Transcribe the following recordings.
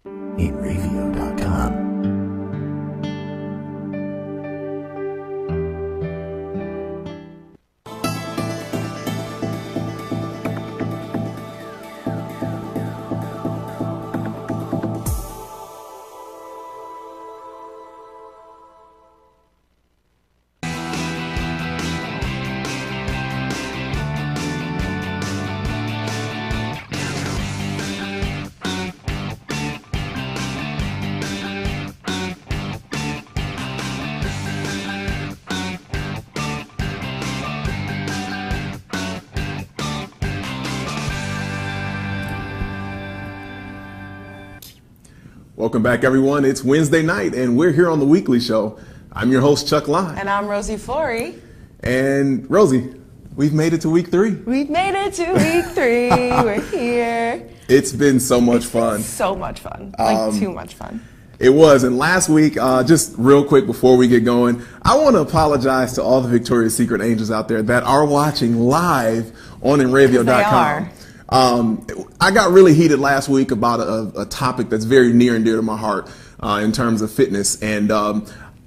eatradio.com. Welcome back, everyone. It's Wednesday night, and we're here on The Weekly Show. I'm your host, Chuck Lyon. And I'm Rosie Flory. And Rosie, we've made it to week 3. We've made it to week 3. We're here. It's been so much fun. So much fun. Like, too much fun. It was. And last week, just real quick before we get going, I want to apologize to all the Victoria's Secret angels out there that are watching live on enradio.com. I got really heated last week about a topic that's very near and dear to my heart in terms of fitness. And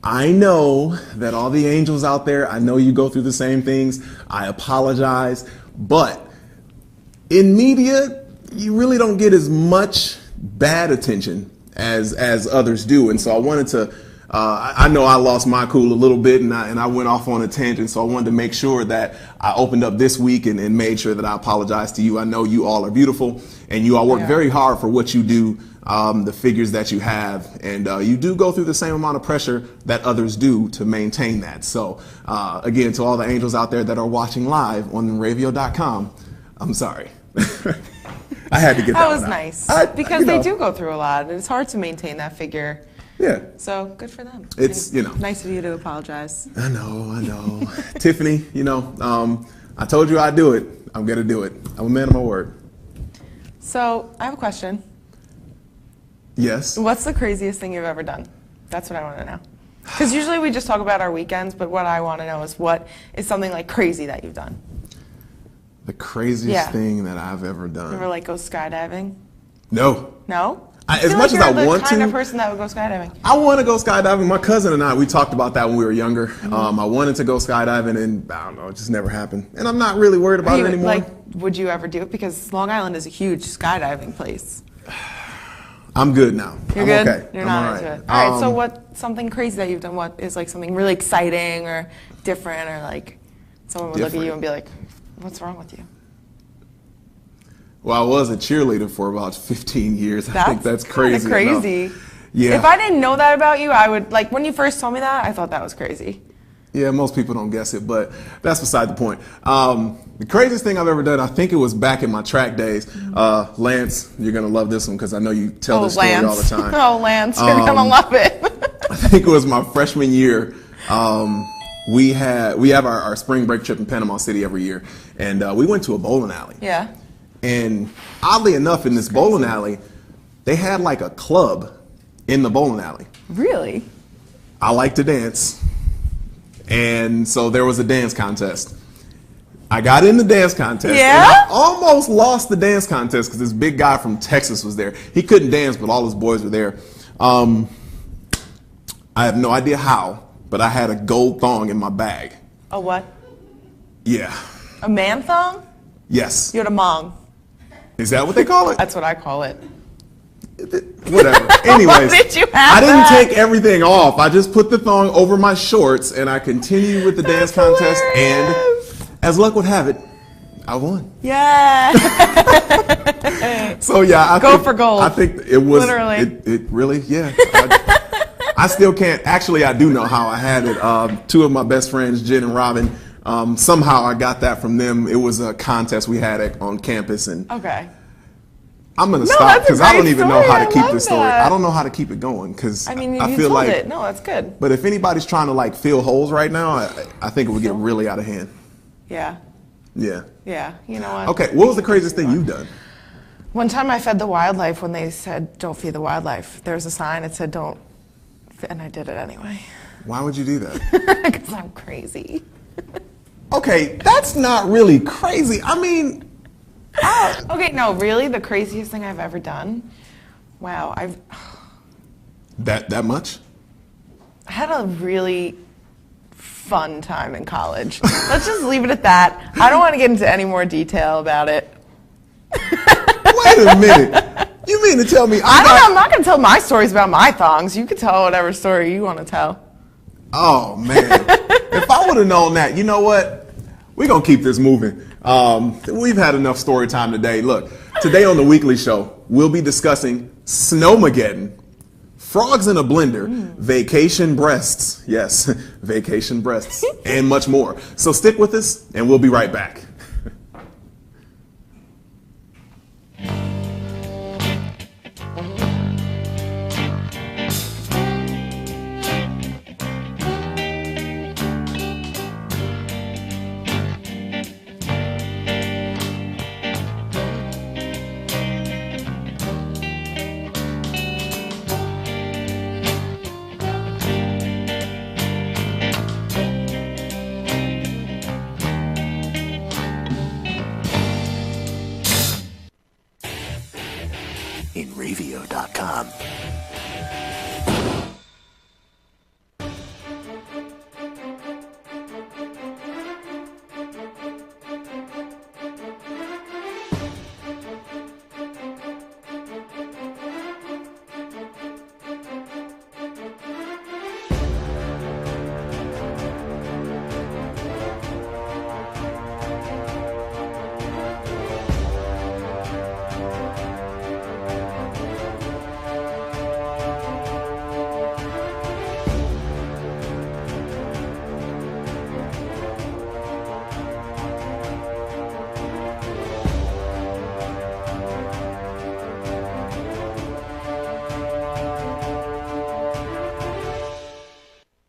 I know that all the angels out there, I know you go through the same things. I apologize. But in media, you really don't get as much bad attention as others do. And so I wanted to, I know I lost my cool a little bit and I went off on a tangent. So I wanted to make sure that I opened up this week and made sure that I apologize to you. I know you all are beautiful and you all work very hard for what you do, the figures that you have. And you do go through the same amount of pressure that others do to maintain that. So again, to all the angels out there that are watching live on radio.com, I'm sorry. I had to get that was out. Nice. Because they do go through a lot and it's hard to maintain that figure. Yeah. So good for them. It's, nice of you to apologize. I know. Tiffany, I told you I'd do it. I'm going to do it. I'm a man of my word. So I have a question. Yes. What's the craziest thing you've ever done? That's what I want to know. Because usually we just talk about our weekends, but what I want to know is what is something like crazy that you've done? The craziest thing that I've ever done. You ever go skydiving? No. No? As much as I want to. You're the kind of person that would go skydiving. I want to go skydiving. My cousin and I, we talked about that when we were younger. Mm-hmm. I wanted to go skydiving and I don't know, it just never happened. And I'm not really worried about it anymore. Would you ever do it? Because Long Island is a huge skydiving place. I'm good now. You're good? Okay. You're not into it. All right, so what's something crazy that you've done? What is something really exciting or different or someone would look at you and be like, what's wrong with you? Well, I was a cheerleader for about 15 years. I think that's crazy. Crazy. Yeah. If I didn't know that about you, I would, when you first told me that, I thought that was crazy. Yeah, most people don't guess it, but that's beside the point. The craziest thing I've ever done, I think it was back in my track days. Lance, you're going to love this one because I know you tell this story all the time. Oh, Lance, you're going to love it. I think it was my freshman year. We have our spring break trip in Panama City every year, and we went to a bowling alley. Yeah. And oddly enough, in this bowling alley, they had a club in the bowling alley. Really? I like to dance. And so there was a dance contest. I got in the dance contest. Yeah? And I almost lost the dance contest because this big guy from Texas was there. He couldn't dance, but all his boys were there. I have no idea how, but I had a gold thong in my bag. A what? Yeah. A man thong? Yes. You had a mong. Is that what they call it? That's what I call it. Whatever. Anyways, did you have I didn't take everything off. I just put the thong over my shorts and I continued with the dance contest. Hilarious. And as luck would have it, I won. Yeah. So yeah, I think for gold. I think it was literally. It really, yeah. I still can't. Actually, I do know how I had it. Two of my best friends, Jen and Robin. Somehow I got that from them. It was a contest we had on campus, and okay. I'm gonna stop because I don't even know how to keep this story. I don't know how to keep it going because I mean, I you feel told like it. No, that's good. But if anybody's trying to fill holes right now, I think it would get really out of hand. Yeah. Yeah. Yeah. You know what? Okay. What was the craziest thing you've done? One time I fed the wildlife when they said, don't feed the wildlife. There was a sign that said, don't, and I did it anyway. Why would you do that? Because I'm crazy. Okay, that's not really crazy. I mean... Okay, no, really, the craziest thing I've ever done Wow, That much? I had a really fun time in college. Let's just leave it at that. I don't want to get into any more detail about it. Wait a minute. You mean to tell me I'm not going to tell my stories about my thongs. You can tell whatever story you want to tell. Oh, man. If I would have known that, you know what? We're going to keep this moving. We've had enough story time today. Look, today on the weekly show, we'll be discussing snowmageddon, frogs in a blender, vacation breasts. Yes, vacation breasts, and much more. So stick with us, and we'll be right back. InRavio.com.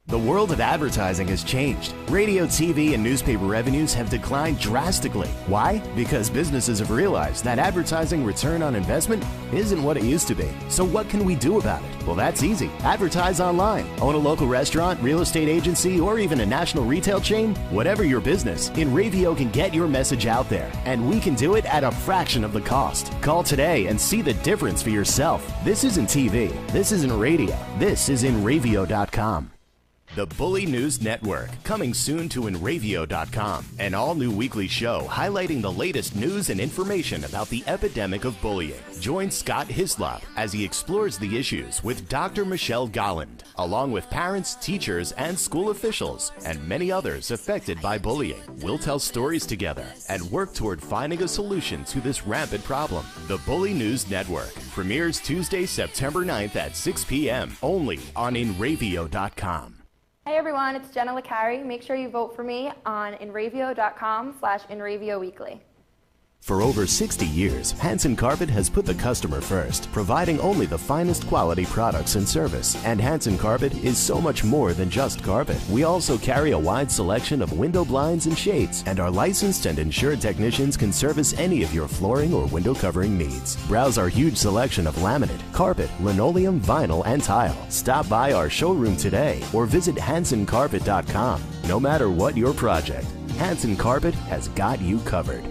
The world of advertising has changed. Radio, TV, and newspaper revenues have declined drastically. Why? Because businesses have realized that advertising return on investment isn't what it used to be. So what can we do about it? Well, that's easy. Advertise online. Own a local restaurant, real estate agency, or even a national retail chain? Whatever your business, InRavio can get your message out there. And we can do it at a fraction of the cost. Call today and see the difference for yourself. This isn't TV. This isn't radio. This is InRavio.com. The Bully News Network, coming soon to InRavio.com, an all-new weekly show highlighting the latest news and information about the epidemic of bullying. Join Scott Hislop as he explores the issues with Dr. Michelle Golland, along with parents, teachers, and school officials, and many others affected by bullying. We'll tell stories together and work toward finding a solution to this rampant problem. The Bully News Network premieres Tuesday, September 9th at 6 p.m. only on InRavio.com. Hey everyone, it's Jenna LeCarry. Make sure you vote for me on InRavio.com/InRavioWeekly. For over 60 years, Hanson Carpet has put the customer first, providing only the finest quality products and service. And Hanson Carpet is so much more than just carpet. We also carry a wide selection of window blinds and shades, and our licensed and insured technicians can service any of your flooring or window covering needs. Browse our huge selection of laminate, carpet, linoleum, vinyl, and tile. Stop by our showroom today or visit HansonCarpet.com. No matter what your project, Hanson Carpet has got you covered.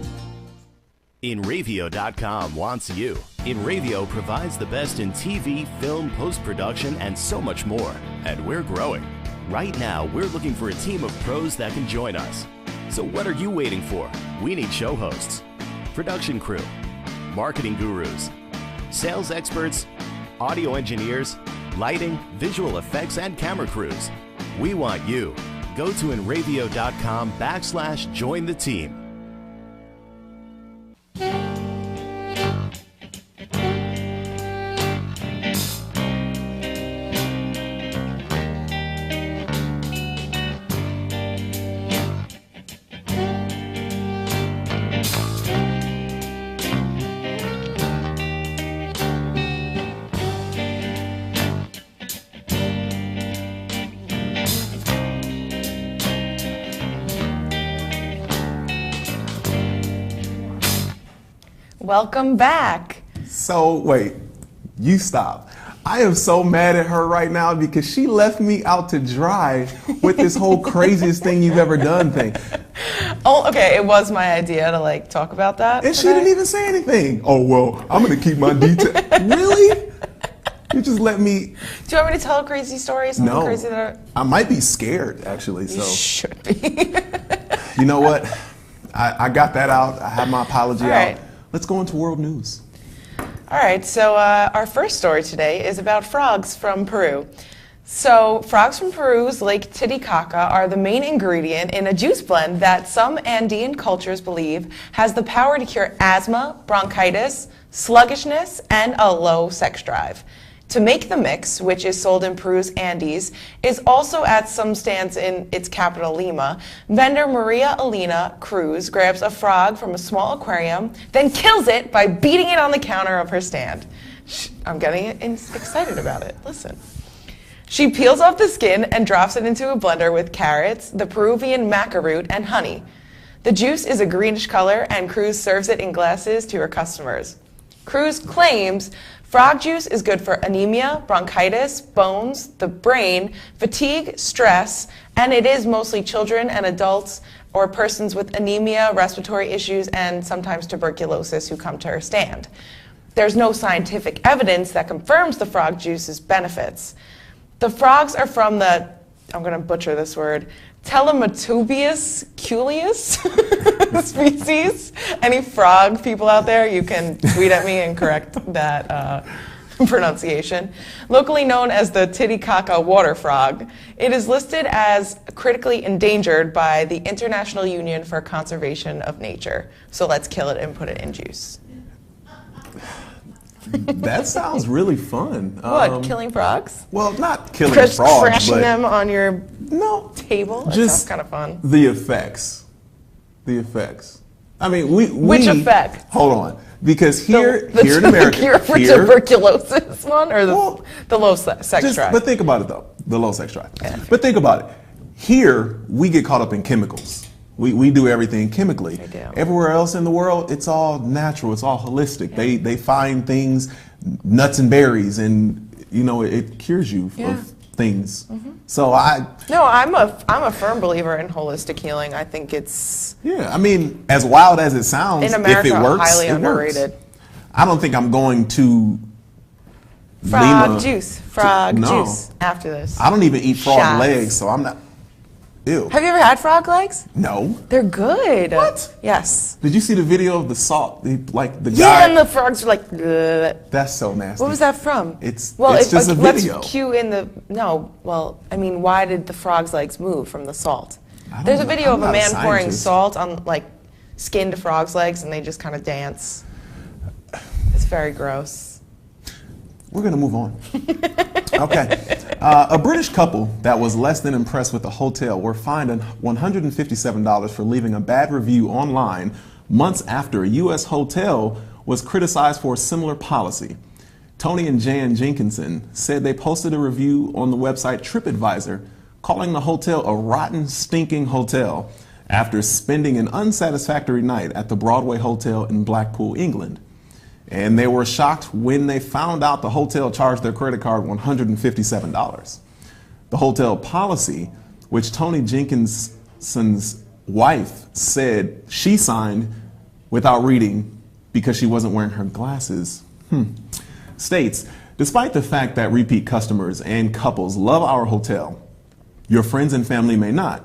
InRavio.com wants you. InRavio provides the best in TV, film, post-production, and so much more. And we're growing. Right now, we're looking for a team of pros that can join us. So what are you waiting for? We need show hosts, production crew, marketing gurus, sales experts, audio engineers, lighting, visual effects, and camera crews. We want you. Go to InRavio.com/join the team. Welcome back. So, wait, you stop. I am so mad at her right now because she left me out to dry with this whole craziest thing you've ever done thing. Oh, okay, it was my idea to talk about that. And she didn't even say anything. Oh, well, I'm going to keep my detail. Really? you just let me? Do you want me to tell a crazy story? Something crazy I might be scared actually. You should be. You know what? I got that out. I have my apology out. Let's go into world news. All right, so our first story today is about frogs from Peru. So frogs from Peru's Lake Titicaca are the main ingredient in a juice blend that some Andean cultures believe has the power to cure asthma, bronchitis, sluggishness, and a low sex drive. To make the mix, which is sold in Peru's Andes, is also at some stands in its capital, Lima. Vendor Maria Elena Cruz grabs a frog from a small aquarium, then kills it by beating it on the counter of her stand. I'm getting excited about it. Listen. She peels off the skin and drops it into a blender with carrots, the Peruvian maca root, and honey. The juice is a greenish color, and Cruz serves it in glasses to her customers. Cruz claims frog juice is good for anemia, bronchitis, bones, the brain, fatigue, stress, and it is mostly children and adults or persons with anemia, respiratory issues, and sometimes tuberculosis who come to her stand. There's no scientific evidence that confirms the frog juice's benefits. The frogs are from the, I'm going to butcher this word, Telematobius culeus species. Any frog people out there, you can tweet at me and correct that pronunciation. Locally known as the Titicaca water frog, it is listed as critically endangered by the International Union for Conservation of Nature. So let's kill it and put it in juice. That sounds really fun. What, killing frogs? Well, not killing frogs, but crashing them on your table? That just sounds kind of fun. The effects. The effects. I mean, Which effect? Hold on. Because here in America... The cure for tuberculosis one or the low sex drive? But think about it, though. The low sex drive. Yeah. But think about it. Here, we get caught up in chemicals. We do everything chemically. We do. Everywhere else in the world, it's all natural. It's all holistic. Yeah. They find things, nuts and berries, and it cures you of things. Mm-hmm. So I'm a firm believer in holistic healing. I think it's I mean, as wild as it sounds, in America, if it works, highly it underrated. Works. I don't think I'm going to frog juice after this. I don't even eat frog legs, so I'm not. Ew. Have you ever had frog legs? No. They're good. What? Yes. Did you see the video of the salt? The guy. Yeah, and the frogs are like. Ugh. That's so nasty. What was that from? It's just a video. Let's cue in the. No, well, I mean, why did the frog's legs move from the salt? There's a video of a man pouring salt on skinned frog's legs, and they just kind of dance. It's very gross. We're gonna move on. Okay. A British couple that was less than impressed with the hotel were fined $157 for leaving a bad review online months after a U.S. hotel was criticized for a similar policy. Tony and Jan Jenkinson said they posted a review on the website TripAdvisor calling the hotel a rotten, stinking hotel after spending an unsatisfactory night at the Broadway Hotel in Blackpool, England. And they were shocked when they found out the hotel charged their credit card $157. The hotel policy, which Tony Jenkinson's wife said she signed without reading because she wasn't wearing her glasses, states, despite the fact that repeat customers and couples love our hotel, your friends and family may not.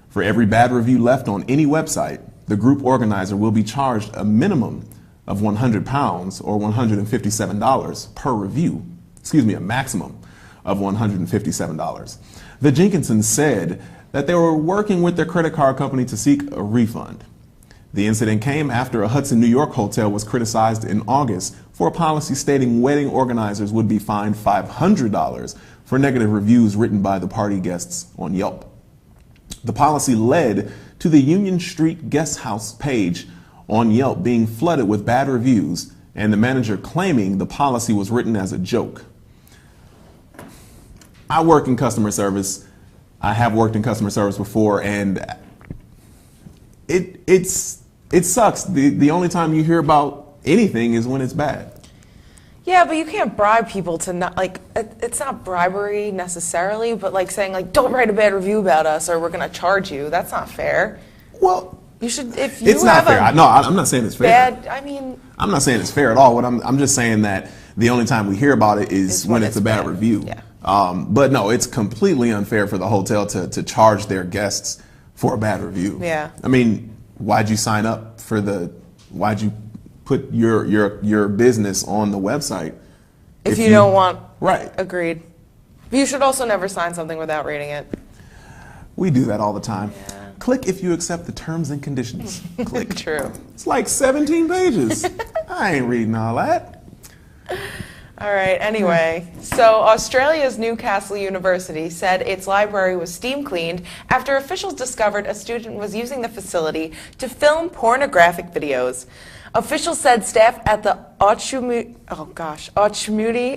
For every bad review left on any website, the group organizer will be charged a minimum of £100 or $157 per review. A maximum of $157. The Jenkinsons said that they were working with their credit card company to seek a refund. The incident came after a Hudson, New York hotel was criticized in August for a policy stating wedding organizers would be fined $500 for negative reviews written by the party guests on Yelp. The policy led to the Union Street guest house page on Yelp being flooded with bad reviews, and the manager claiming the policy was written as a joke. I work in customer service. I have worked in customer service before, and it sucks. The only time you hear about anything is when it's bad. Yeah, but you can't bribe people to not, it's not bribery necessarily, but saying don't write a bad review about us or we're going to charge you. That's not fair. Well, you should, if you it's not fair. No, I'm not saying it's fair. I'm not saying it's fair at all. I'm just saying that The only time we hear about it is when it's a bad review. Yeah. But no, it's completely unfair for the hotel to charge their guests for a bad review. Yeah. I mean, why'd you sign up for why'd you put your business on the website? If you don't want. Right. Agreed. You should also never sign something without reading it. We do that all the time. Yeah. Click if you accept the terms and conditions. Click. True. It's like 17 pages. I ain't reading all that. All right, anyway, so Australia's Newcastle University said its library was steam cleaned after officials discovered a student was using the facility to film pornographic videos. Officials said staff at the Ochmuty,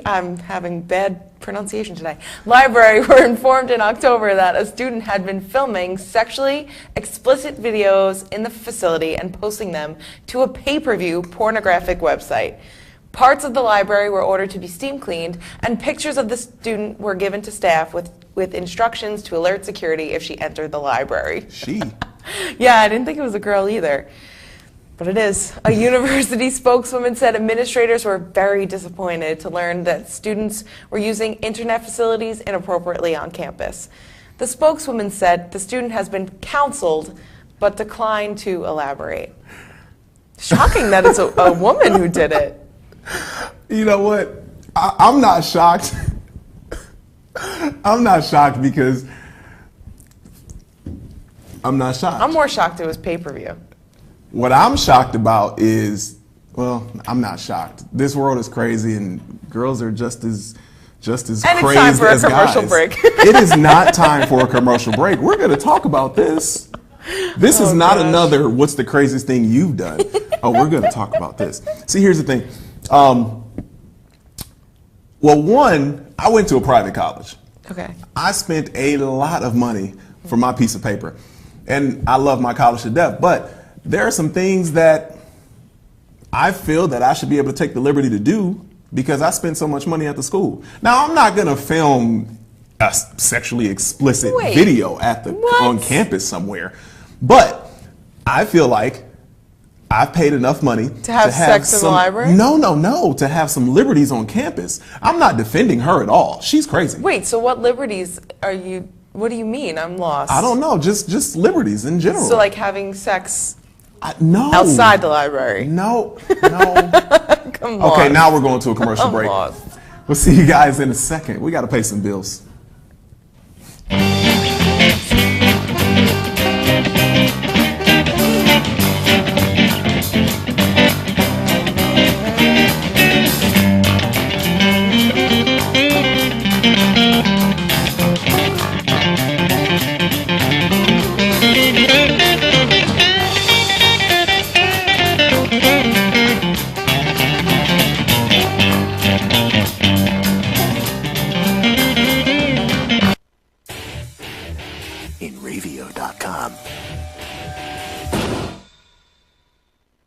I'm having bad pronunciation today, library were informed in October that a student had been filming sexually explicit videos in the facility and posting them to a pay-per-view pornographic website. Parts of the library were ordered to be steam cleaned, and pictures of the student were given to staff with instructions to alert security if she entered the library. She? Yeah, I didn't think it was a girl either. But it is. A university spokeswoman said administrators were very disappointed to learn that students were using internet facilities inappropriately on campus. The spokeswoman said the student has been counseled, but declined to elaborate. Shocking that it's a woman who did it. You know what? I'm not shocked. I'm not shocked because I'm not shocked. I'm more shocked it was pay-per-view. What I'm shocked about is, well, I'm not shocked. This world is crazy, and girls are just as And crazy it's time for a as commercial guys. break. It is not time for a commercial break. We're going to talk about this. This is not another what's the craziest thing you've done. Oh, we're going to talk about this. See, here's the thing. Well, one, I went to a private college. Okay. I spent a lot of money for my piece of paper, and I love my college to death, but there are some things that I feel that I should be able to take the liberty to do because I spent so much money at the school. Now, I'm not going to film a sexually explicit video on campus somewhere, but I feel like I've paid enough money to have sex in the library? No, to have some liberties on campus. I'm not defending her at all. She's crazy. Wait, so what liberties are you, what do you mean? I'm lost. I don't know, just liberties in general. So like having sex no. outside the library? No. Come on. Okay, now we're going to a commercial I'm break. lost. We'll see you guys in a second. We got to pay some bills.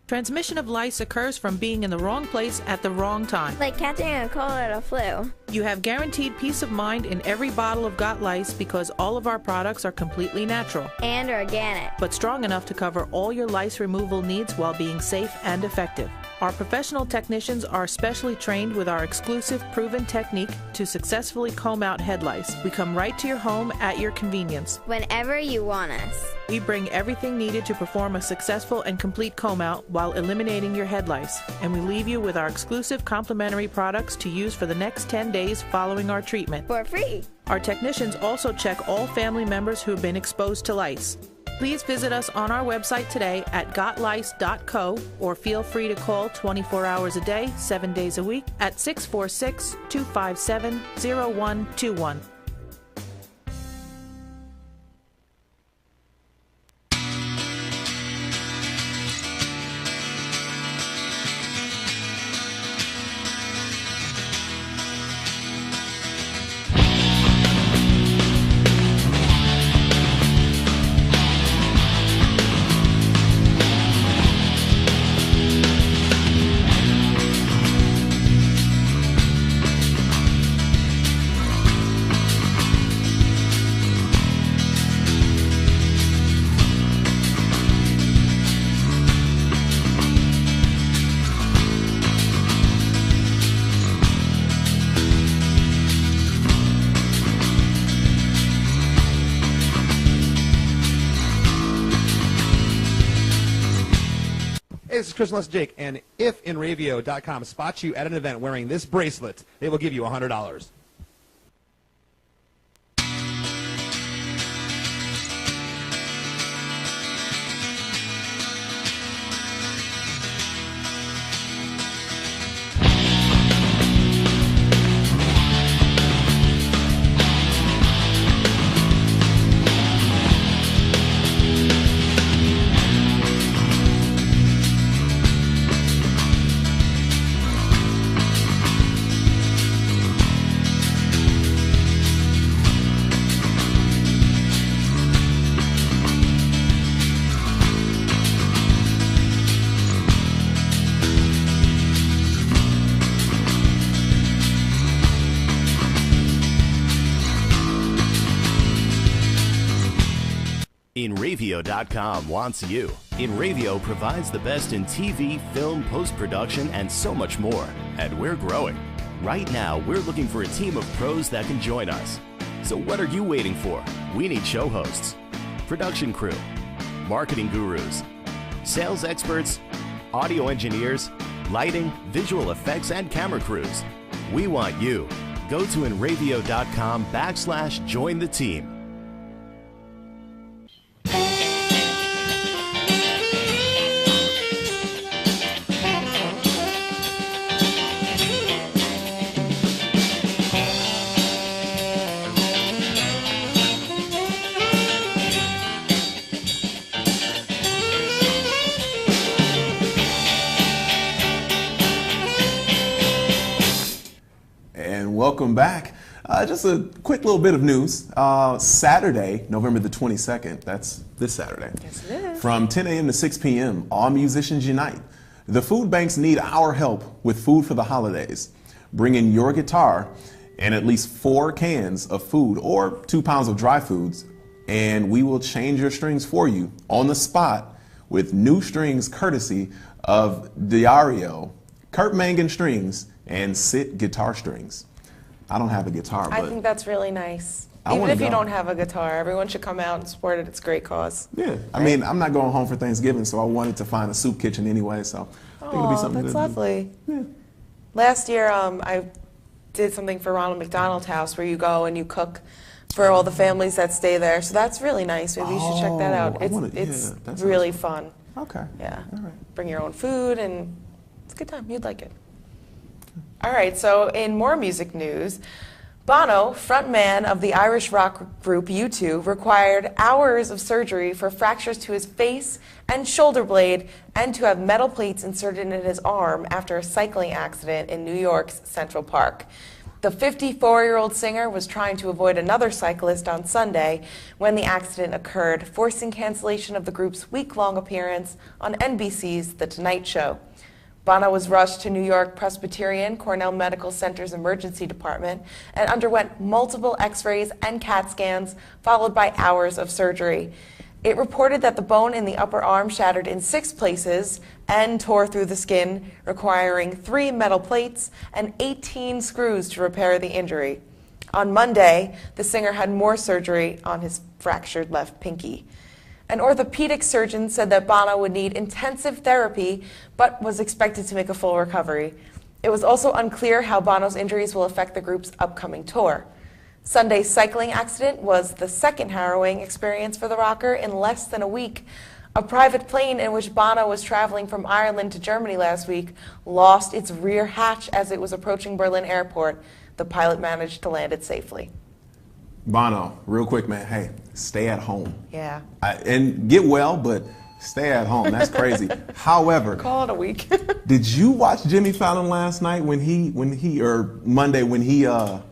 Transmission of lice occurs from being in the wrong place at the wrong time. Like catching a cold or a flu. You have guaranteed peace of mind in every bottle of Got Lice because all of our products are completely natural. And organic. But strong enough to cover all your lice removal needs while being safe and effective. Our professional technicians are specially trained with our exclusive proven technique to successfully comb out head lice. We come right to your home at your convenience. Whenever you want us. We bring everything needed to perform a successful and complete comb out while eliminating your head lice. And we leave you with our exclusive complimentary products to use for the next 10 days following our treatment. For free. Our technicians also check all family members who have been exposed to lice. Please visit us on our website today at gotlice.co or feel free to call 24 hours a day, 7 days a week at 646-257-0121. this is Chris and Les Jake, and if Enravio.com spots you at an event wearing this bracelet, they will give you $100. Enravio.com wants you. Enravio provides the best in TV, film, post-production, and so much more. And we're growing. Right now, we're looking for a team of pros that can join us. So what are you waiting for? We need show hosts, production crew, marketing gurus, sales experts, audio engineers, lighting, visual effects, and camera crews. We want you. Go to Enravio.com/join the team. Welcome back. Just a quick little bit of news. Saturday, November the 22nd, that's this Saturday. Yes, it is. From 10 a.m. to 6 p.m., all musicians unite. The food banks need our help with food for the holidays. Bring in your guitar and at least 4 cans of food or 2 pounds of dry foods, and we will change your strings for you on the spot with new strings courtesy of Diario, Kurt Mangan strings, and Sit guitar strings. I don't have a guitar, but I think that's really nice. I Even if wanna you go. don't have a guitar, everyone should come out and support it. It's a great cause. yeah, I mean, I'm not going home for Thanksgiving, so I wanted to find a soup kitchen anyway, so I think it'll be something that's to lovely. do. Yeah. Last year, I did something for Ronald McDonald's House where you go and you cook for all the families that stay there. So that's really nice. Maybe you should check that out. I It's, wanna- it's yeah, that sounds really fun. fun. Okay. Yeah. All right. Bring your own food, and it's a good time. You'd like it. All right, so in more music news, Bono, frontman of the Irish rock group U2, required hours of surgery for fractures to his face and shoulder blade and to have metal plates inserted in his arm after a cycling accident in New York's Central Park. The 54-year-old singer was trying to avoid another cyclist on Sunday when the accident occurred, forcing cancellation of the group's week-long appearance on NBC's The Tonight Show. Bono was rushed to New York Presbyterian Cornell Medical Center's emergency department and underwent multiple x-rays and CAT scans, followed by hours of surgery. It reported that the bone in the upper arm shattered in 6 places and tore through the skin, requiring 3 metal plates and 18 screws to repair the injury. On Monday, the singer had more surgery on his fractured left pinky. An orthopedic surgeon said that Bono would need intensive therapy, but was expected to make a full recovery. It was also unclear how Bono's injuries will affect the group's upcoming tour. Sunday's cycling accident was the second harrowing experience for the rocker in less than a week. A private plane in which Bono was traveling from Ireland to Germany last week lost its rear hatch as it was approaching Berlin airport. The pilot managed to land it safely. Bono, real quick, man. Hey, stay at home. Yeah. And get well, but stay at home. That's crazy. However, Call it a week. did you watch Jimmy Fallon last night or Monday when he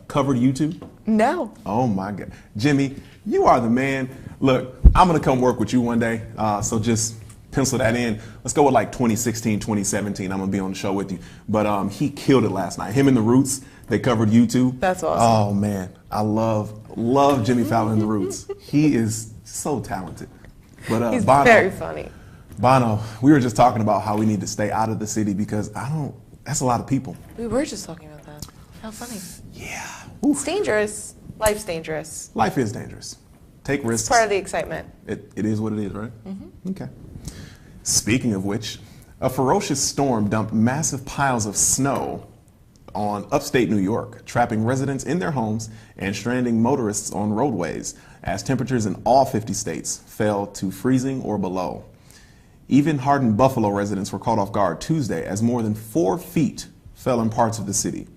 covered YouTube? No. Oh my God, Jimmy, you are the man. Look, I'm gonna come work with you one day. So just pencil that in. Let's go with like 2016, 2017. I'm gonna be on the show with you. But he killed it last night. Him and the Roots, they covered YouTube. That's awesome. Oh man, I love Jimmy Fallon and the Roots. He is so talented. But He's Bono, very funny. Bono, we were just talking about how we need to stay out of the city because that's a lot of people. We were just talking about that. How funny. Yeah. It's dangerous. Life's dangerous. Life is dangerous. Take risks. It's part of the excitement. It is what it is, right? Mm-hmm. Okay. Speaking of which, A ferocious storm dumped massive piles of snow on upstate New York, trapping residents in their homes and stranding motorists on roadways as temperatures in all 50 states fell to freezing or below. Even hardened Buffalo residents were caught off guard Tuesday as more than 4 feet fell in parts of the city.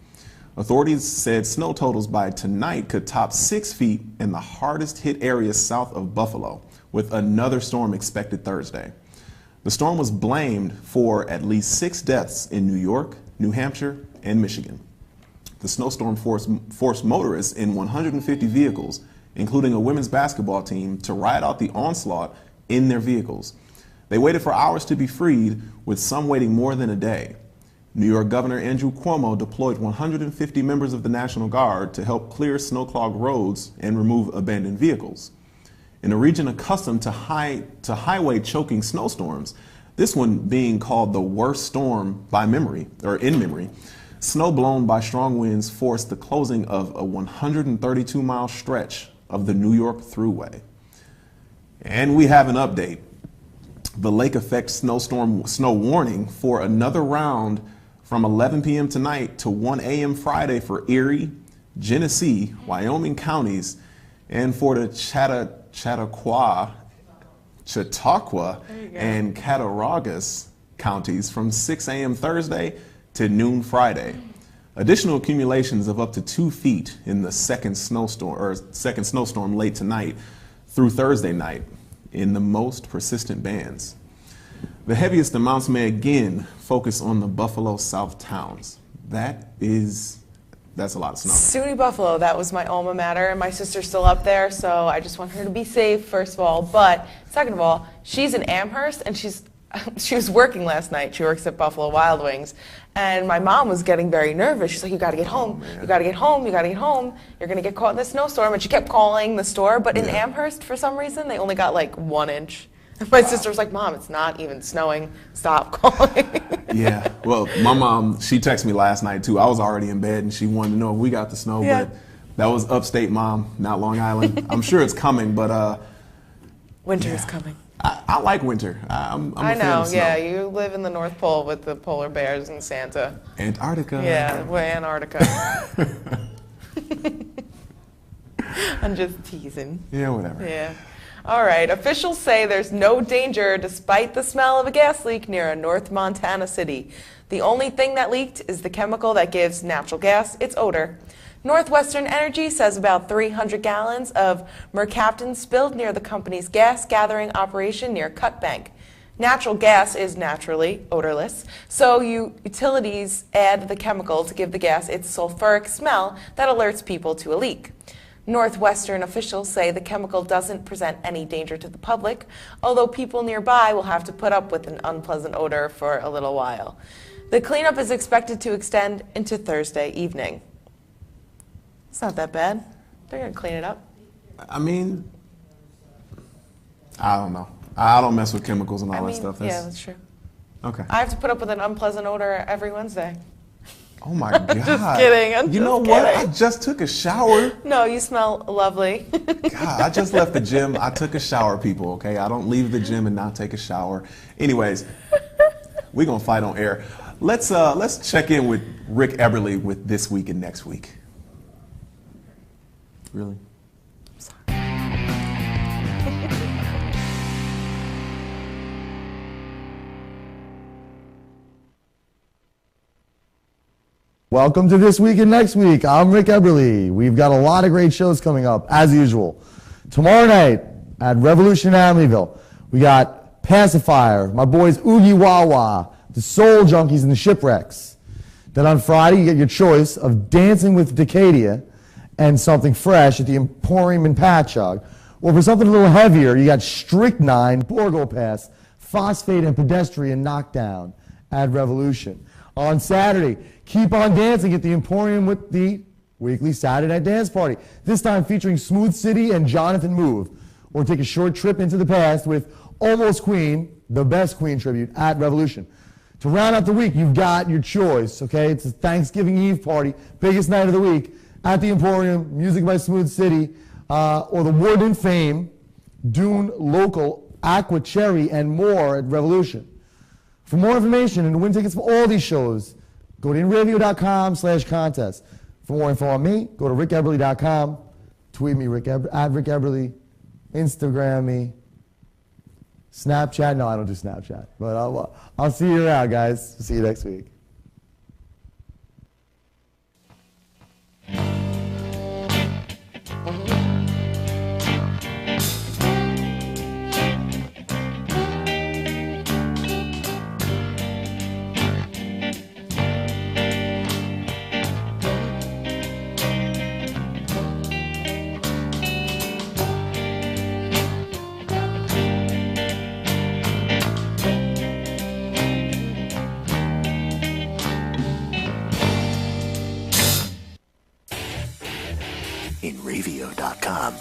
Authorities said snow totals by tonight could top 6 feet in the hardest hit areas south of Buffalo, with another storm expected Thursday. The storm was blamed for at least 6 deaths in New York, New Hampshire, and Michigan. The snowstorm forced motorists in 150 vehicles, including a women's basketball team, to ride out the onslaught in their vehicles. They waited for hours to be freed, with some waiting more than a day. New York Governor Andrew Cuomo deployed 150 members of the National Guard to help clear snow-clogged roads and remove abandoned vehicles. In a region accustomed to highway choking snowstorms, this one being called the worst storm in memory, snow blown by strong winds forced the closing of a 132-mile stretch of the New York Thruway. And we have an update. The lake effect snow warning for another round from 11 p.m. tonight to 1 a.m. Friday for Erie, Genesee, Wyoming counties, and for the Chautauqua, and Cattaraugus counties from 6 a.m. Thursday to noon Friday. Additional accumulations of up to 2 feet in the second snowstorm late tonight through Thursday night in the most persistent bands. The heaviest amounts may again focus on the Buffalo South towns. That's a lot of snow. SUNY Buffalo, that was my alma mater, and my sister's still up there, so I just want her to be safe, first of all. But second of all, she's in Amherst, and she was working last night. She works at Buffalo Wild Wings, and my mom was getting very nervous. She's like, you got to get home. You got to get home. You got to get home. You're going to get caught in the snowstorm. And she kept calling the store, but in Amherst, for some reason, they only got like 1 inch. And my sister was like, Mom, it's not even snowing. Stop calling. Yeah, well, my mom, she texted me last night too. I was already in bed, and she wanted to know if we got the snow, but that was upstate, Mom, not Long Island. I'm sure it's coming, but winter is coming. I like winter. I'm a fan of snow. Yeah, you live in the North Pole with the polar bears and Santa. Antarctica. Yeah, we're Antarctica. I'm just teasing. Yeah, whatever. Yeah. All right, officials say there's no danger despite the smell of a gas leak near a North Montana city. The only thing that leaked is the chemical that gives natural gas its odor. Northwestern Energy says about 300 gallons of mercaptan spilled near the company's gas gathering operation near Cut Bank. Natural gas is naturally odorless, so utilities add the chemical to give the gas its sulfuric smell that alerts people to a leak. Northwestern officials say the chemical doesn't present any danger to the public, although people nearby will have to put up with an unpleasant odor for a little while. The cleanup is expected to extend into Thursday evening. It's not that bad. They're going to clean it up. I mean, I don't know. I don't mess with chemicals and all that stuff. Yeah, that's true. Okay. I have to put up with an unpleasant odor every Wednesday. Oh my God. Just kidding. You know what? I just took a shower. No, you smell lovely. God, I just left the gym. I took a shower, people, okay? I don't leave the gym and not take a shower. Anyways, we're going to fight on air. Let's check in with Rick Eberly with This Week and Next Week. Really? Welcome to This Week and Next Week. I'm Rick Eberly. We've got a lot of great shows coming up, as usual. Tomorrow night at Revolution Amityville, we got Pacifier, my boys Oogie Wawa, the Soul Junkies, and the Shipwrecks. Then on Friday, you get your choice of Dancing with Decadia and something fresh at the Emporium in Patchogue. Or for something a little heavier, you got Strychnine, Borgo Pass, Phosphate, and Pedestrian Knockdown at Revolution. On Saturday, keep on dancing at the Emporium with the weekly Saturday Night Dance Party, this time featuring Smooth City and Jonathan Move. Or take a short trip into the past with Almost Queen, the best Queen tribute at Revolution. To round out the week, you've got your choice, okay? It's a Thanksgiving Eve party, biggest night of the week at the Emporium, music by Smooth City, or the Warden Fame, Dune Local, Aqua Cherry, and more at Revolution. For more information and to win tickets for all these shows, go to inradio.com/contest. For more info on me, go to rickeberly.com. Tweet me, at Rick Eberly. Instagram me. Snapchat? No, I don't do Snapchat. But I'll see you around, guys. See you next week. inravio.com.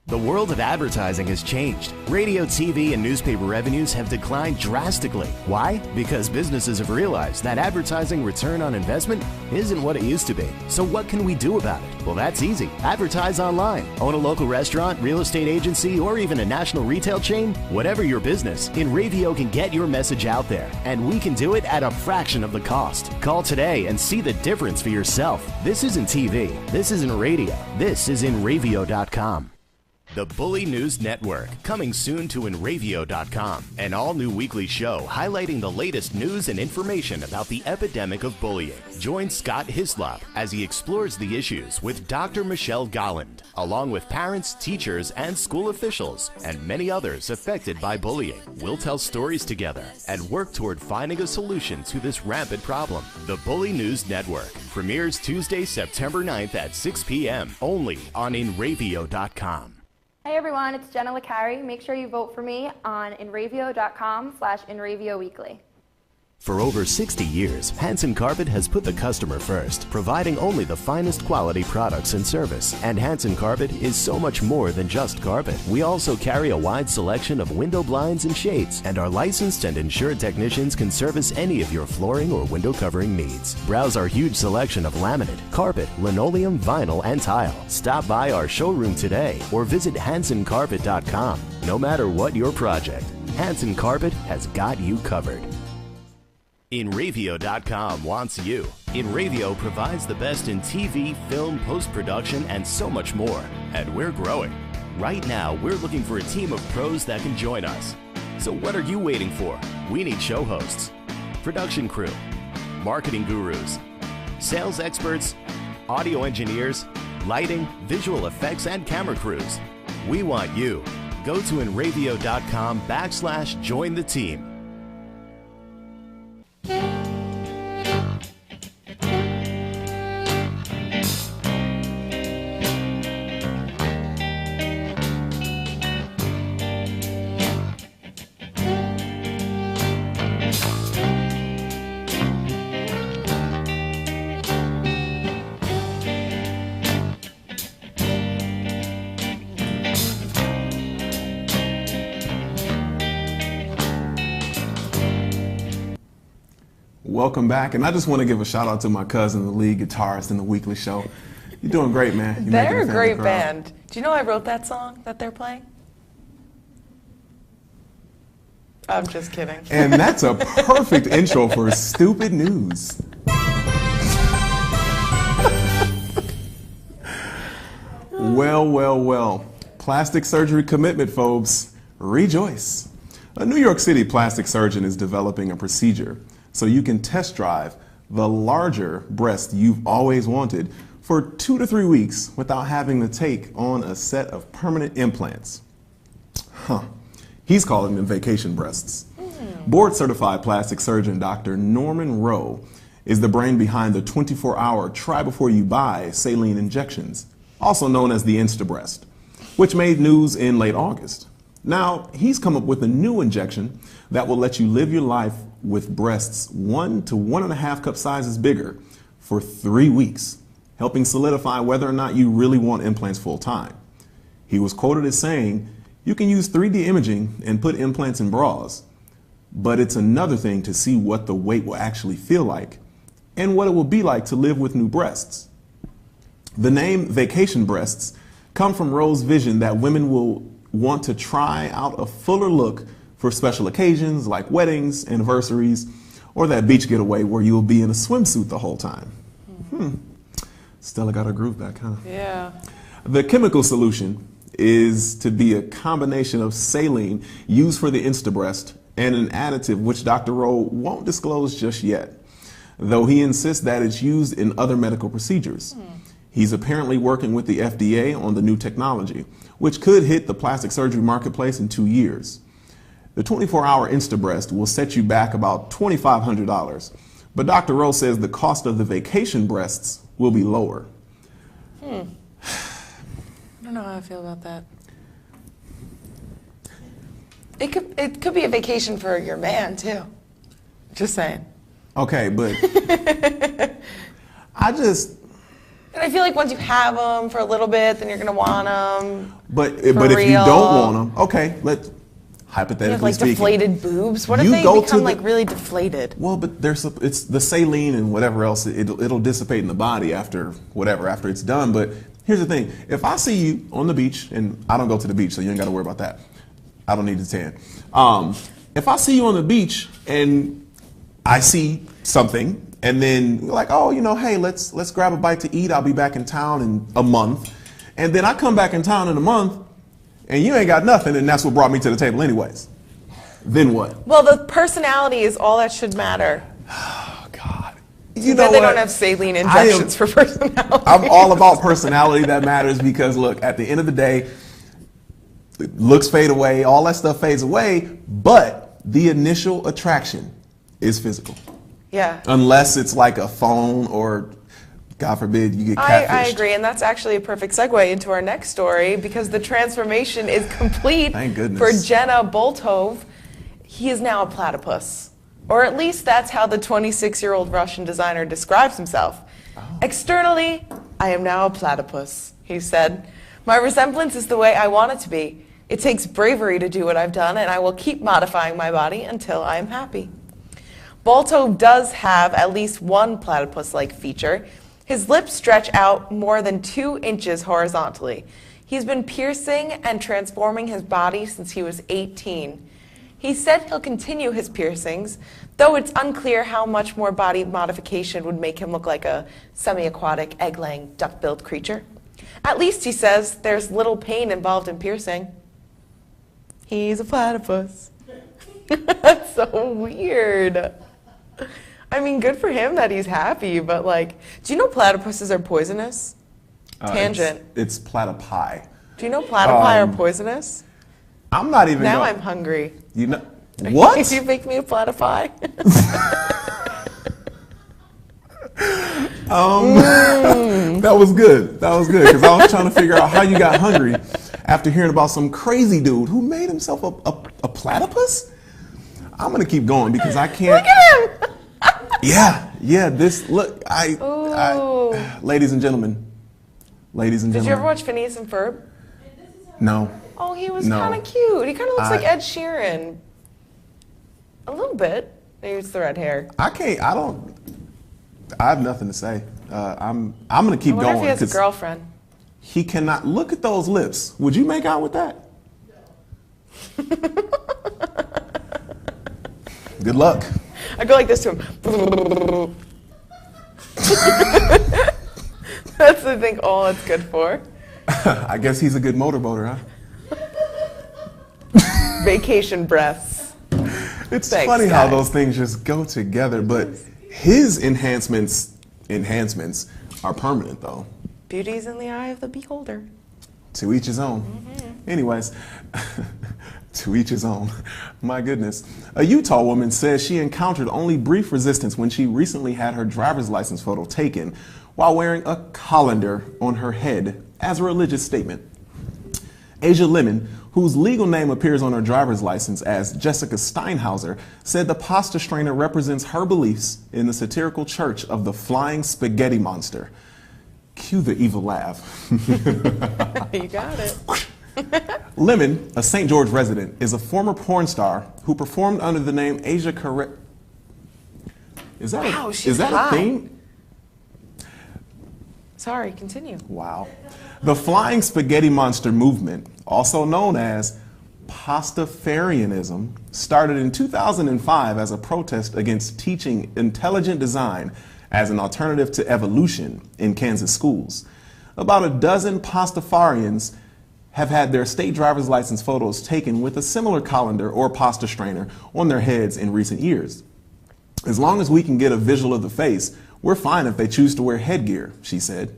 The world of advertising has changed. Radio, TV, and newspaper revenues have declined drastically. Why? Because businesses have realized that advertising return on investment isn't what it used to be. So what can we do about it? Well, that's easy. Advertise online. Own a local restaurant, real estate agency, or even a national retail chain? Whatever your business, InRavio can get your message out there, and we can do it at a fraction of the cost. Call today and see the difference for yourself. This isn't TV. This isn't radio. This is InRavio.com. The Bully News Network, coming soon to InRavio.com, an all-new weekly show highlighting the latest news and information about the epidemic of bullying. Join Scott Hislop as he explores the issues with Dr. Michelle Golland, along with parents, teachers, and school officials, and many others affected by bullying. We'll tell stories together and work toward finding a solution to this rampant problem. The Bully News Network premieres Tuesday, September 9th at 6 p.m. only on InRavio.com. Hey everyone, it's Jenna LeCarry. Make sure you vote for me on inravio.com/inravioweekly. For over 60 years, Hanson Carpet has put the customer first, providing only the finest quality products and service. And Hanson Carpet is so much more than just carpet. We also carry a wide selection of window blinds and shades, and our licensed and insured technicians can service any of your flooring or window covering needs. Browse our huge selection of laminate, carpet, linoleum, vinyl, and tile. Stop by our showroom today or visit hansoncarpet.com. No matter what your project, Hanson Carpet has got you covered. InRavio.com wants you. InRavio provides the best in TV, film, post-production, and so much more. And we're growing. Right now, we're looking for a team of pros that can join us. So what are you waiting for? We need show hosts, production crew, marketing gurus, sales experts, audio engineers, lighting, visual effects, and camera crews. We want you. Go to InRavio.com/join the team. Welcome back, and I just want to give a shout out to my cousin, the lead guitarist in the weekly show. You're doing great, man. You're They're a great band. Do you know I wrote that song that they're playing? I'm just kidding. And that's a perfect intro for stupid news. Well. Plastic surgery commitment, folks. Rejoice. A New York City plastic surgeon is developing a procedure so you can test drive the larger breast you've always wanted for 2 to 3 weeks without having to take on a set of permanent implants. He's calling them vacation breasts. Board-certified plastic surgeon Dr. Norman Rowe is the brain behind the 24-hour try-before-you-buy saline injections, also known as the InstaBreast, which made news in late August. Now, he's come up with a new injection that will let you live your life with breasts 1 to 1.5 cup sizes bigger for 3 weeks, helping solidify whether or not you really want implants full-time. He was quoted as saying, "You can use 3D imaging and put implants in bras, but it's another thing to see what the weight will actually feel like and what it will be like to live with new breasts." The name vacation breasts come from Rose's vision that women will want to try out a fuller look for special occasions like weddings, anniversaries, or that beach getaway where you'll be in a swimsuit the whole time. Stella got her groove back, huh? Yeah. The chemical solution is to be a combination of saline used for the InstaBreast and an additive which Dr. Rowe won't disclose just yet, though he insists that it's used in other medical procedures. He's apparently working with the FDA on the new technology, which could hit the plastic surgery marketplace in 2 years. The 24-hour InstaBreast will set you back about $2,500, but Dr. Rowe says the cost of the vacation breasts will be lower. I don't know how I feel about that. It could be a vacation for your man too. Just saying. Okay, but And I feel like once you have them for a little bit, then you're gonna want them. But if you don't want them, okay, let's hypothetically You have like speaking, deflated boobs. What if you they go become to like really deflated? Well, but it's the saline and whatever else. It'll dissipate in the body after it's done. But here's the thing: if I see you on the beach, and I don't go to the beach, so you ain't got to worry about that. I don't need to tan. If I see you on the beach and I see something, and then you're like, oh, hey, let's grab a bite to eat. I'll be back in town in a month, and then I come back in town in a month, and you ain't got nothing, and that's what brought me to the table, anyways. Then what? Well, the personality is all that should matter. Oh God. You know they don't have saline injections for personality. I'm all about personality that matters because, look, at the end of the day, looks fade away, all that stuff fades away, but the initial attraction is physical. Yeah. Unless it's like a phone or, God forbid, you get catfished. I agree, and that's actually a perfect segue into our next story because the transformation is complete. Thank goodness. For Jenna Boltov. He is now a platypus. Or at least that's how the 26-year-old Russian designer describes himself. Oh. Externally, I am now a platypus, he said. My resemblance is the way I want it to be. It takes bravery to do what I've done, and I will keep modifying my body until I am happy. Boltov does have at least one platypus-like feature. His lips stretch out more than 2 inches horizontally. He's been piercing and transforming his body since he was 18. He said he'll continue his piercings, though it's unclear how much more body modification would make him look like a semi-aquatic, egg-laying, duck-billed creature. At least, he says, there's little pain involved in piercing. He's a platypus. That's so weird. I mean, good for him that he's happy, but like, do you know platypuses are poisonous? Tangent. It's platypi. Do you know platypi are poisonous? I'm not even. Now I'm hungry. You know what? If you make me a platypi. That was good. That was good because I was trying to figure out how you got hungry after hearing about some crazy dude who made himself a platypus. I'm gonna keep going because I can't. Look at him. Yeah. This look. Ladies and gentlemen. Did you ever watch Phineas and Ferb? No. Oh, he was kind of cute. He kind of looks like Ed Sheeran. A little bit. Maybe it's the red hair. I have nothing to say. I'm gonna keep going. I wonder if he has a girlfriend. He cannot look at those lips. Would you make out with that? Good luck. I go like this to him. That's I think all it's good for. I guess he's a good motorboater, huh? Vacation breaths. It's funny how those things just go together, but his enhancements are permanent, though. Beauty's in the eye of the beholder. To each his own. Anyways, To each his own. My goodness. A Utah woman says she encountered only brief resistance when she recently had her driver's license photo taken while wearing a colander on her head as a religious statement. Asia Lemon, whose legal name appears on her driver's license as Jessica Steinhauser, said the pasta strainer represents her beliefs in the satirical church of the Flying Spaghetti Monster. Cue the evil laugh. You got it. Lemon, a St. George resident, is a former porn star who performed under the name Asia Correct. Is that Wow, a, she's is that hot. a thing? Sorry, continue. Wow. The Flying Spaghetti Monster movement, also known as Pastafarianism, started in 2005 as a protest against teaching intelligent design as an alternative to evolution in Kansas schools. About a dozen Pastafarians have had their state driver's license photos taken with a similar colander or pasta strainer on their heads in recent years. As long as we can get a visual of the face, we're fine if they choose to wear headgear, she said.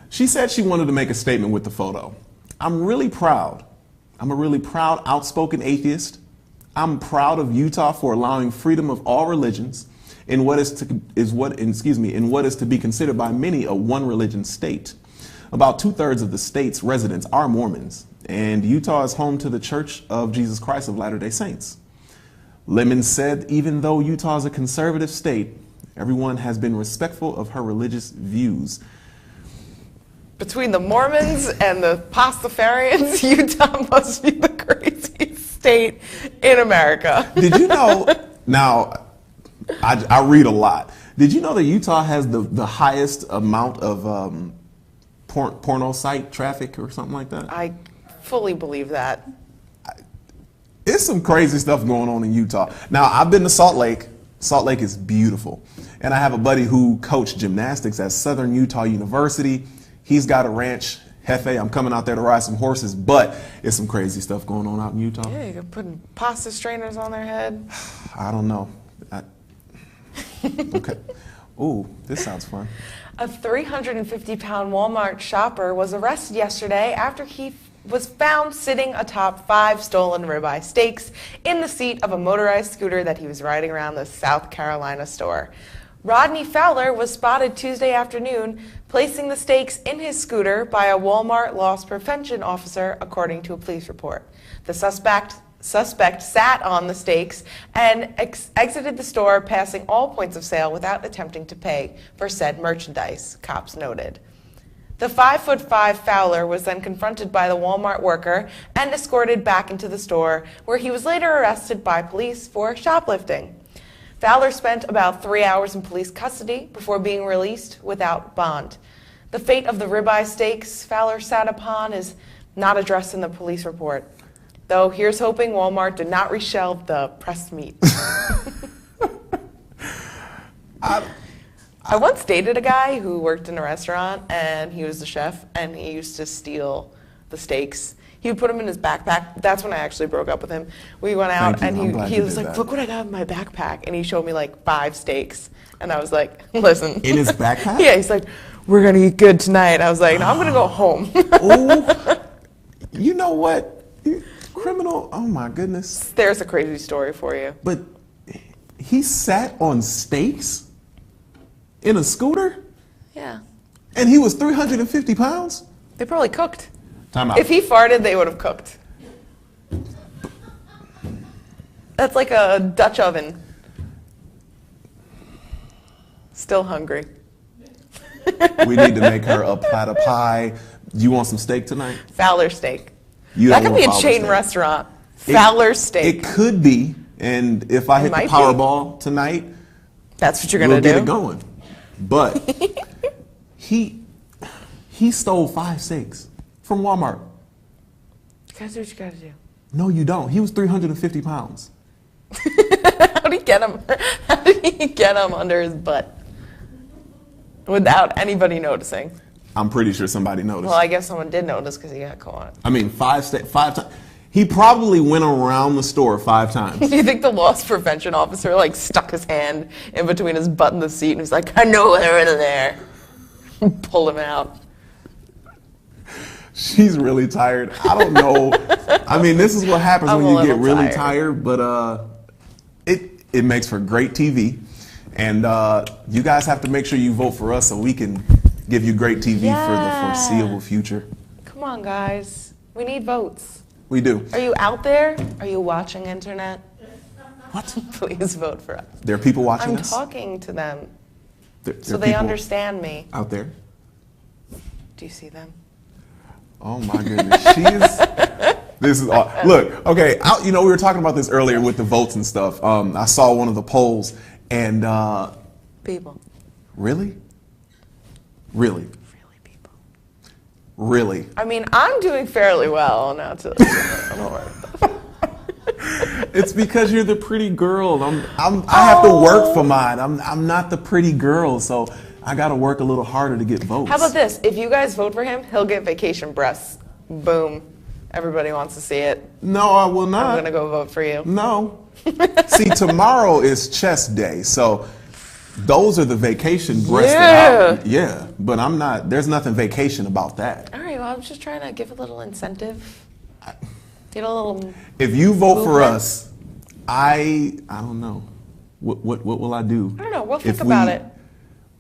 She said she wanted to make a statement with the photo. I'm really proud. I'm a really proud, outspoken atheist. I'm proud of Utah for allowing freedom of all religions in what is to be considered by many a one religion state. About 2/3 of the state's residents are Mormons, and Utah is home to the Church of Jesus Christ of Latter-day Saints. Lemon said even though Utah is a conservative state, everyone has been respectful of her religious views. Between the Mormons and the Pastafarians, Utah must be the craziest state in America. Did you know, now, I read a lot. Did you know that Utah has the highest amount of porno site traffic or something like that? I fully believe that. It's some crazy stuff going on in Utah. Now, I've been to Salt Lake. Salt Lake is beautiful. And I have a buddy who coached gymnastics at Southern Utah University. He's got a ranch. Hefe, I'm coming out there to ride some horses, but it's some crazy stuff going on out in Utah. Yeah, you're putting pasta strainers on their head. I don't know. Okay. Ooh, this sounds fun. A 350-pound Walmart shopper was arrested yesterday after he was found sitting atop 5 stolen ribeye steaks in the seat of a motorized scooter that he was riding around the South Carolina store. Rodney Fowler was spotted Tuesday afternoon placing the steaks in his scooter by a Walmart loss prevention officer, according to a police report. The suspect sat on the steaks and exited the store, passing all points of sale without attempting to pay for said merchandise, cops noted. The 5'5" Fowler was then confronted by the Walmart worker and escorted back into the store, where he was later arrested by police for shoplifting. Fowler spent about 3 hours in police custody before being released without bond. The fate of the ribeye steaks Fowler sat upon is not addressed in the police report, though here's hoping Walmart did not reshelve the pressed meat. I once dated a guy who worked in a restaurant, and he was the chef, and he used to steal the steaks. He would put them in his backpack. That's when I actually broke up with him. We went out, and he was like, look what I got in my backpack. And he showed me like 5 steaks. And I was like, listen. In his backpack? Yeah, he's like, we're going to eat good tonight. I was like, no, I'm going to go home. Ooh, you know what? Criminal, oh my goodness. There's a crazy story for you. But he sat on steaks in a scooter? Yeah. And he was 350 pounds? They probably cooked. Time out. If he farted, they would have cooked. That's like a Dutch oven. Still hungry. We need to make her a platter pie. You want some steak tonight? Fowler steak. You That don't could be a want chain Fowler steak. restaurant. Fowler steak. It could be, and if I hit the might be. Powerball tonight, That's what you're we'll going to get do? it going. But he stole 5 steaks from Walmart. You gotta do what you gotta do. No, you don't. He was 350 pounds. How did he get him? How did he get him under his butt without anybody noticing? I'm pretty sure somebody noticed. Well, I guess someone did notice because he got caught. I mean, 5 times. He probably went around the store 5 times. Do you think the loss prevention officer like stuck his hand in between his butt and the seat and was like, I know they're in there. Pull him out. She's really tired. I don't know. I mean, this is what happens I'm when a you get little really tired. tired, but it makes for great TV. And you guys have to make sure you vote for us so we can give you great TV for the foreseeable future. Come on, guys. We need votes. We do. Are you out there? Are you watching internet? What? Please vote for us. There are people watching I'm us? talking to them There so are they people understand me. out there? Do you see them? Oh my goodness. This is all. Look, okay, we were talking about this earlier with the votes and stuff. I saw one of the polls and People. really? Really? Really, people. Really? I mean, I'm doing fairly well now. Don't worry. It's because you're the pretty girl. I have to work for mine. I'm not the pretty girl, so I got to work a little harder to get votes. How about this? If you guys vote for him, he'll get vacation breasts. Boom. Everybody wants to see it. No, I will not. I'm going to go vote for you. No. See, tomorrow is chest day, so those are the vacation breasts. Yeah, but I'm not. There's nothing vacation about that. All right, well, I'm just trying to give a little incentive. Get a little. If you vote movement. for us, I don't know. What will I do? I don't know. We'll think about it.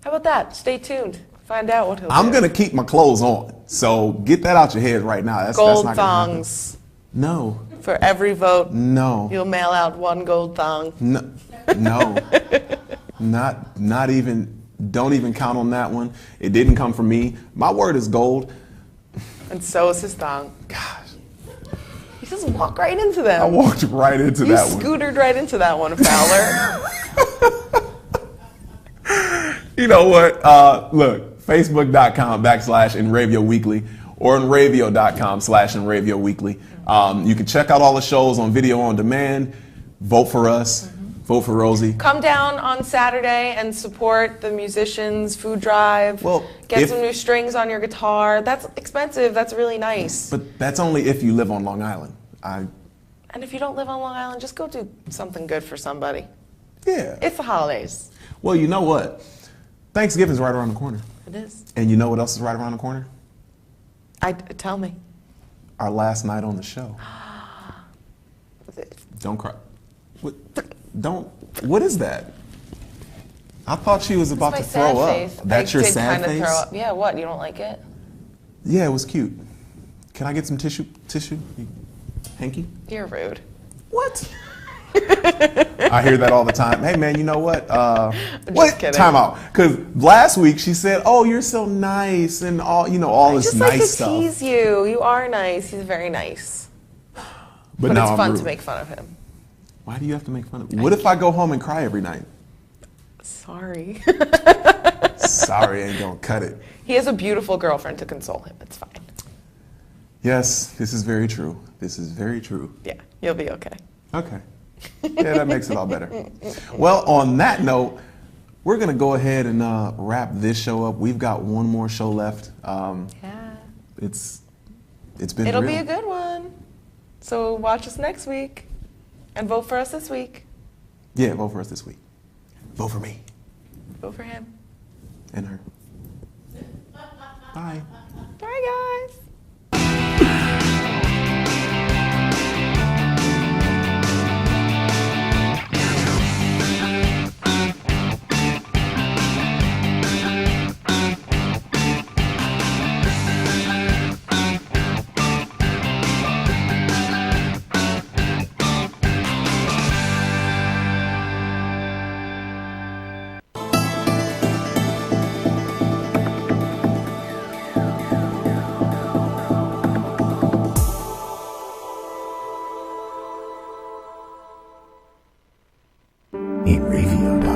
How about that? Stay tuned. Find out what he'll do. I'm gonna keep my clothes on, so get that out your head right now. That's Gold not gonna happen. thongs. No. For every vote, No. you'll mail out one gold thong. No. Not even. Don't even count on that one. It didn't come from me. My word is gold. And so is his thong. Gosh. He just walked right into them. I walked right into that one. You scootered right into that one, Fowler. You know what? Look, Facebook.com/InRavio Weekly or InRavio.com/InRavio Weekly. You can check out all the shows on video on demand. Vote for us. Vote for Rosie. Come down on Saturday and support the musicians' food drive. Well, get some new strings on your guitar. That's expensive. That's really nice. But that's only if you live on Long Island. And if you don't live on Long Island, just go do something good for somebody. Yeah. It's the holidays. Well, you know what? Thanksgiving's right around the corner. It is. And you know what else is right around the corner? Tell me. Our last night on the show. Don't cry. What is that? I thought she was about to throw up. Face. That's your sad face? Throw up. Yeah, what? You don't like it? Yeah, it was cute. Can I get some tissue? Hanky? You're rude. What? I hear that all the time. Hey, man, you know what? Just kidding. Time out. Because last week she said, "Oh, you're so nice," and all this nice stuff. I just like to tease you. You are nice. He's very nice. But now it's I'm fun rude. to make fun of him. Why do you have to make fun of me? What if I go home and cry every night? Sorry. Sorry, ain't gonna cut it. He has a beautiful girlfriend to console him. It's fine. Yes, this is very true. This is very true. Yeah, you'll be okay. Okay. Yeah, that makes it all better. Well, on that note, we're going to go ahead and wrap this show up. We've got one more show left. Yeah. It's been It'll real. be a good one. So watch us next week and vote for us this week. Yeah, vote for us this week. Vote for me. Vote for him. And her. Bye. Bye, guys. InRavio.com.